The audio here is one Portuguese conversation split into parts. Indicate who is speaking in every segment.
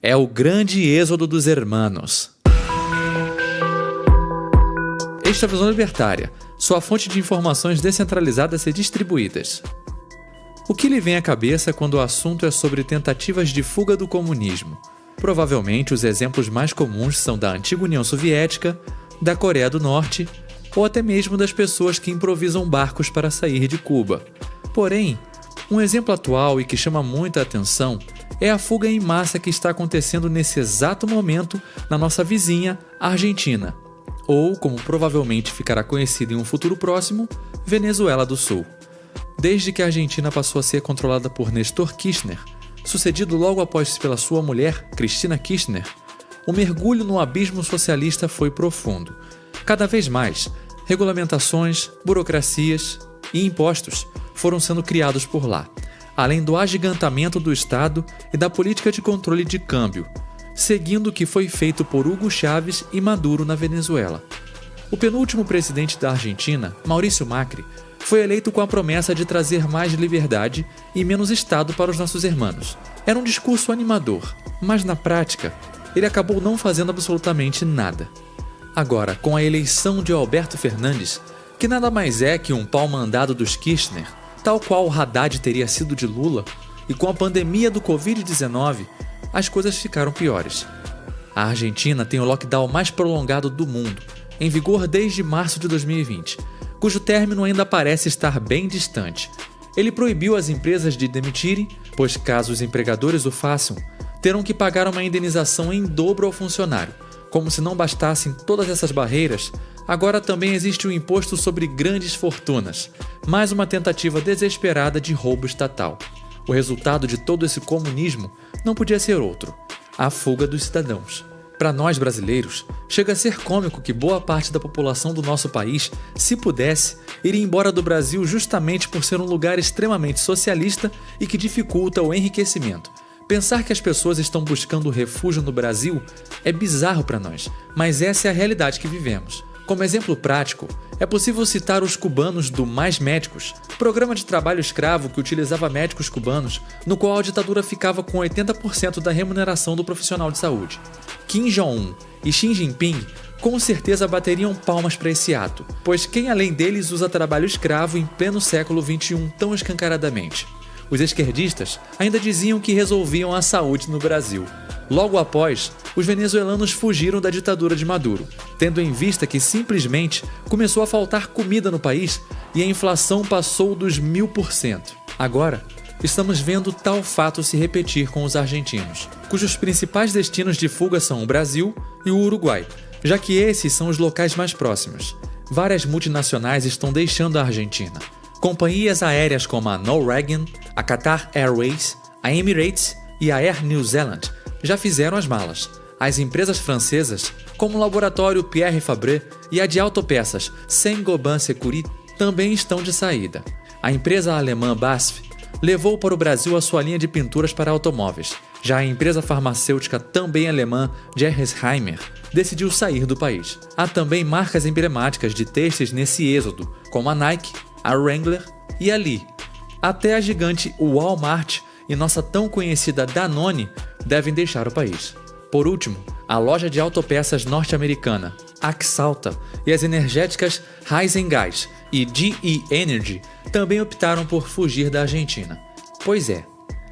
Speaker 1: É o grande êxodo dos hermanos. Esta é a Visão Libertária, sua fonte de informações descentralizadas e distribuídas. O que lhe vem à cabeça quando o assunto é sobre tentativas de fuga do comunismo? Provavelmente os exemplos mais comuns são da antiga União Soviética, da Coreia do Norte ou até mesmo das pessoas que improvisam barcos para sair de Cuba. Porém, um exemplo atual e que chama muita atenção é a fuga em massa que está acontecendo nesse exato momento na nossa vizinha, Argentina, ou, como provavelmente ficará conhecido em um futuro próximo, Venezuela do Sul. Desde que a Argentina passou a ser controlada por Néstor Kirchner, sucedido logo após pela sua mulher, Cristina Kirchner, o mergulho no abismo socialista foi profundo. Cada vez mais, regulamentações, burocracias e impostos foram sendo criados por lá, além do agigantamento do Estado e da política de controle de câmbio, seguindo o que foi feito por Hugo Chávez e Maduro na Venezuela. O penúltimo presidente da Argentina, Maurício Macri, foi eleito com a promessa de trazer mais liberdade e menos Estado para os nossos irmãos. Era um discurso animador, mas na prática, ele acabou não fazendo absolutamente nada. Agora, com a eleição de Alberto Fernandes, que nada mais é que um pau-mandado dos Kirchner, tal qual o Haddad teria sido de Lula, e com a pandemia do Covid-19, as coisas ficaram piores. A Argentina tem o lockdown mais prolongado do mundo, em vigor desde março de 2020, cujo término ainda parece estar bem distante. Ele proibiu as empresas de demitirem, pois caso os empregadores o façam, terão que pagar uma indenização em dobro ao funcionário. Como se não bastassem todas essas barreiras, agora também existe o imposto sobre grandes fortunas, mais uma tentativa desesperada de roubo estatal. O resultado de todo esse comunismo não podia ser outro: a fuga dos cidadãos. Para nós brasileiros, chega a ser cômico que boa parte da população do nosso país, se pudesse, iria embora do Brasil justamente por ser um lugar extremamente socialista e que dificulta o enriquecimento. Pensar que as pessoas estão buscando refúgio no Brasil é bizarro para nós, mas essa é a realidade que vivemos. Como exemplo prático, é possível citar os cubanos do Mais Médicos, programa de trabalho escravo que utilizava médicos cubanos, no qual a ditadura ficava com 80% da remuneração do profissional de saúde. Kim Jong-un e Xi Jinping com certeza bateriam palmas para esse ato, pois quem além deles usa trabalho escravo em pleno século XXI tão escancaradamente? Os esquerdistas ainda diziam que resolviam a saúde no Brasil. Logo após, os venezuelanos fugiram da ditadura de Maduro, tendo em vista que simplesmente começou a faltar comida no país e a inflação passou dos 1000%. Agora, estamos vendo tal fato se repetir com os argentinos, cujos principais destinos de fuga são o Brasil e o Uruguai, já que esses são os locais mais próximos. Várias multinacionais estão deixando a Argentina. Companhias aéreas como a Norwegian, a Qatar Airways, a Emirates e a Air New Zealand já fizeram as malas. As empresas francesas, como o laboratório Pierre Fabre e a de autopeças Saint-Gobain Security, também estão de saída. A empresa alemã BASF levou para o Brasil a sua linha de pinturas para automóveis. Já a empresa farmacêutica também alemã Gerresheimer decidiu sair do país. Há também marcas emblemáticas de têxteis nesse êxodo, como a Nike, a Wrangler e a Lee. Até a gigante Walmart e nossa tão conhecida Danone devem deixar o país. Por último, a loja de autopeças norte-americana Axalta e as energéticas Raízen e GE Energy também optaram por fugir da Argentina. Pois é,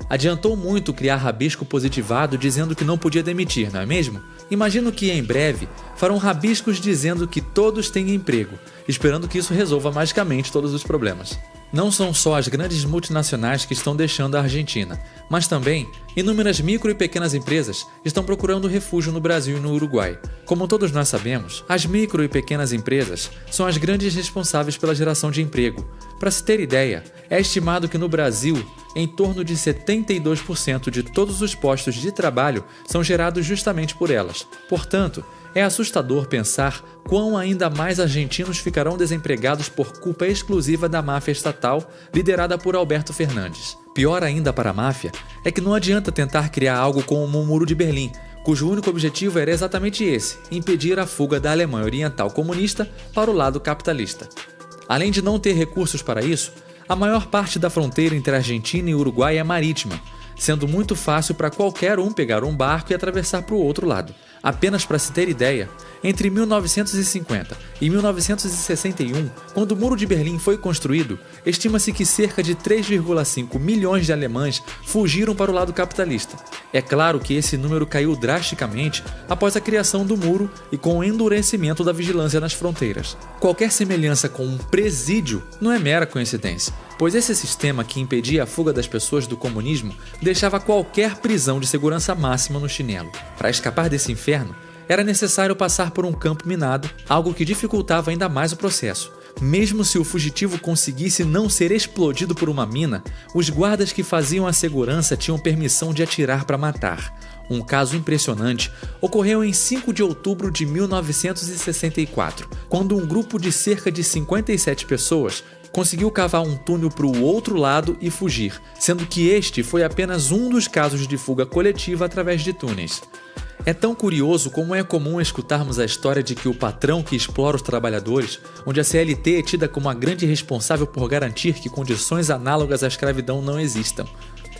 Speaker 1: adiantou muito criar rabisco positivado dizendo que não podia demitir, não é mesmo? Imagino que em breve farão rabiscos dizendo que todos têm emprego, esperando que isso resolva magicamente todos os problemas. Não são só as grandes multinacionais que estão deixando a Argentina, mas também inúmeras micro e pequenas empresas estão procurando refúgio no Brasil e no Uruguai. Como todos nós sabemos, as micro e pequenas empresas são as grandes responsáveis pela geração de emprego. Para se ter ideia, é estimado que no Brasil, em torno de 72% de todos os postos de trabalho são gerados justamente por elas. Portanto, é assustador pensar quão ainda mais argentinos ficarão desempregados por culpa exclusiva da máfia estatal liderada por Alberto Fernandes. Pior ainda para a máfia é que não adianta tentar criar algo como o Muro de Berlim, cujo único objetivo era exatamente esse: impedir a fuga da Alemanha Oriental comunista para o lado capitalista. Além de não ter recursos para isso, a maior parte da fronteira entre a Argentina e o Uruguai é marítima. sendo muito fácil para qualquer um pegar um barco e atravessar para o outro lado. Apenas para se ter ideia, entre 1950 e 1961, quando o Muro de Berlim foi construído, estima-se que cerca de 3,5 milhões de alemães fugiram para o lado capitalista. É claro que esse número caiu drasticamente após a criação do muro e com o endurecimento da vigilância nas fronteiras. Qualquer semelhança com um presídio não é mera coincidência, pois esse sistema que impedia a fuga das pessoas do comunismo deixava qualquer prisão de segurança máxima no chinelo. Para escapar desse inferno, era necessário passar por um campo minado, algo que dificultava ainda mais o processo. Mesmo se o fugitivo conseguisse não ser explodido por uma mina, os guardas que faziam a segurança tinham permissão de atirar para matar. Um caso impressionante ocorreu em 5 de outubro de 1964, quando um grupo de cerca de 57 pessoas conseguiu cavar um túnel para o outro lado e fugir, sendo que este foi apenas um dos casos de fuga coletiva através de túneis. É tão curioso como é comum escutarmos a história de que o patrão que explora os trabalhadores, onde a CLT é tida como a grande responsável por garantir que condições análogas à escravidão não existam.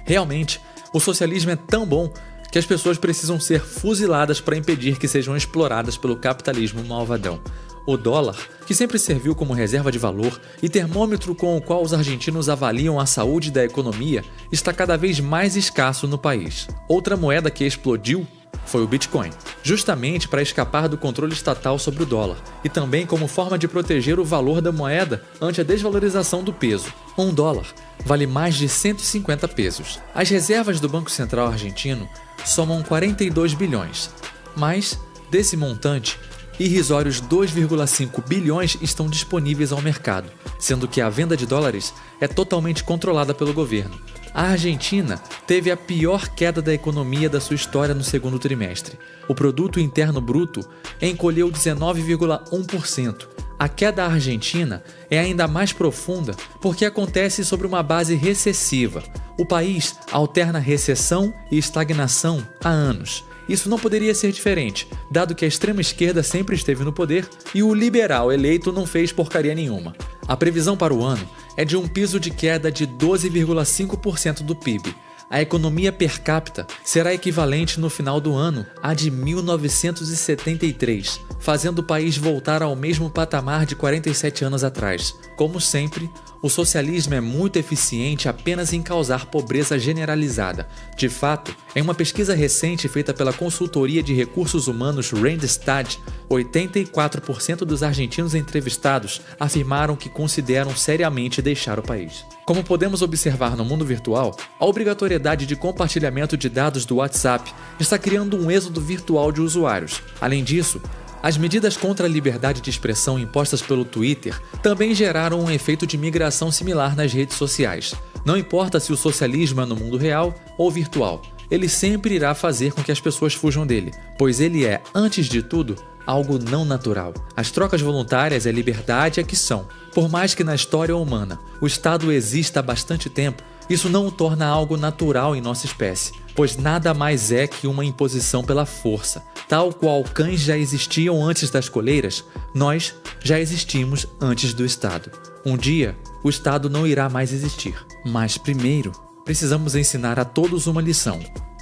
Speaker 1: Realmente, o socialismo é tão bom que as pessoas precisam ser fuziladas para impedir que sejam exploradas pelo capitalismo malvadão. O dólar, que sempre serviu como reserva de valor e termômetro com o qual os argentinos avaliam a saúde da economia, está cada vez mais escasso no país. Outra moeda que explodiu foi o Bitcoin, justamente para escapar do controle estatal sobre o dólar e também como forma de proteger o valor da moeda ante a desvalorização do peso. Um dólar vale mais de 150 pesos. As reservas do Banco Central argentino somam 42 bilhões, mas, desse montante, irrisórios 2,5 bilhões estão disponíveis ao mercado, sendo que a venda de dólares é totalmente controlada pelo governo. A Argentina teve a pior queda da economia da sua história no segundo trimestre. O produto interno bruto encolheu 19,1%. A queda argentina é ainda mais profunda porque acontece sobre uma base recessiva. O país alterna recessão e estagnação há anos. Isso não poderia ser diferente, dado que a extrema-esquerda sempre esteve no poder e o liberal eleito não fez porcaria nenhuma. A previsão para o ano é de um piso de queda de 12,5% do PIB. A economia per capita será equivalente no final do ano à de 1973, fazendo o país voltar ao mesmo patamar de 47 anos atrás. Como sempre, o socialismo é muito eficiente apenas em causar pobreza generalizada. De fato, em uma pesquisa recente feita pela consultoria de recursos humanos Randstad, 84% dos argentinos entrevistados afirmaram que consideram seriamente deixar o país. Como podemos observar no mundo virtual, a obrigatoriedade de compartilhamento de dados do WhatsApp está criando um êxodo virtual de usuários. Além disso, as medidas contra a liberdade de expressão impostas pelo Twitter também geraram um efeito de migração similar nas redes sociais. Não importa se o socialismo é no mundo real ou virtual, ele sempre irá fazer com que as pessoas fujam dele, pois ele é, antes de tudo, algo não natural. As trocas voluntárias e a liberdade é que são. Por mais que na história humana o Estado exista há bastante tempo, isso não o torna algo natural em nossa espécie, pois nada mais é que uma imposição pela força. Tal qual cães já existiam antes das coleiras, nós já existimos antes do Estado. Um dia, o Estado não irá mais existir. Mas primeiro, precisamos ensinar a todos uma lição.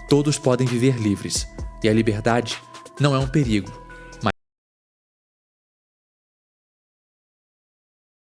Speaker 1: Todos podem viver livres. E a liberdade não é um perigo.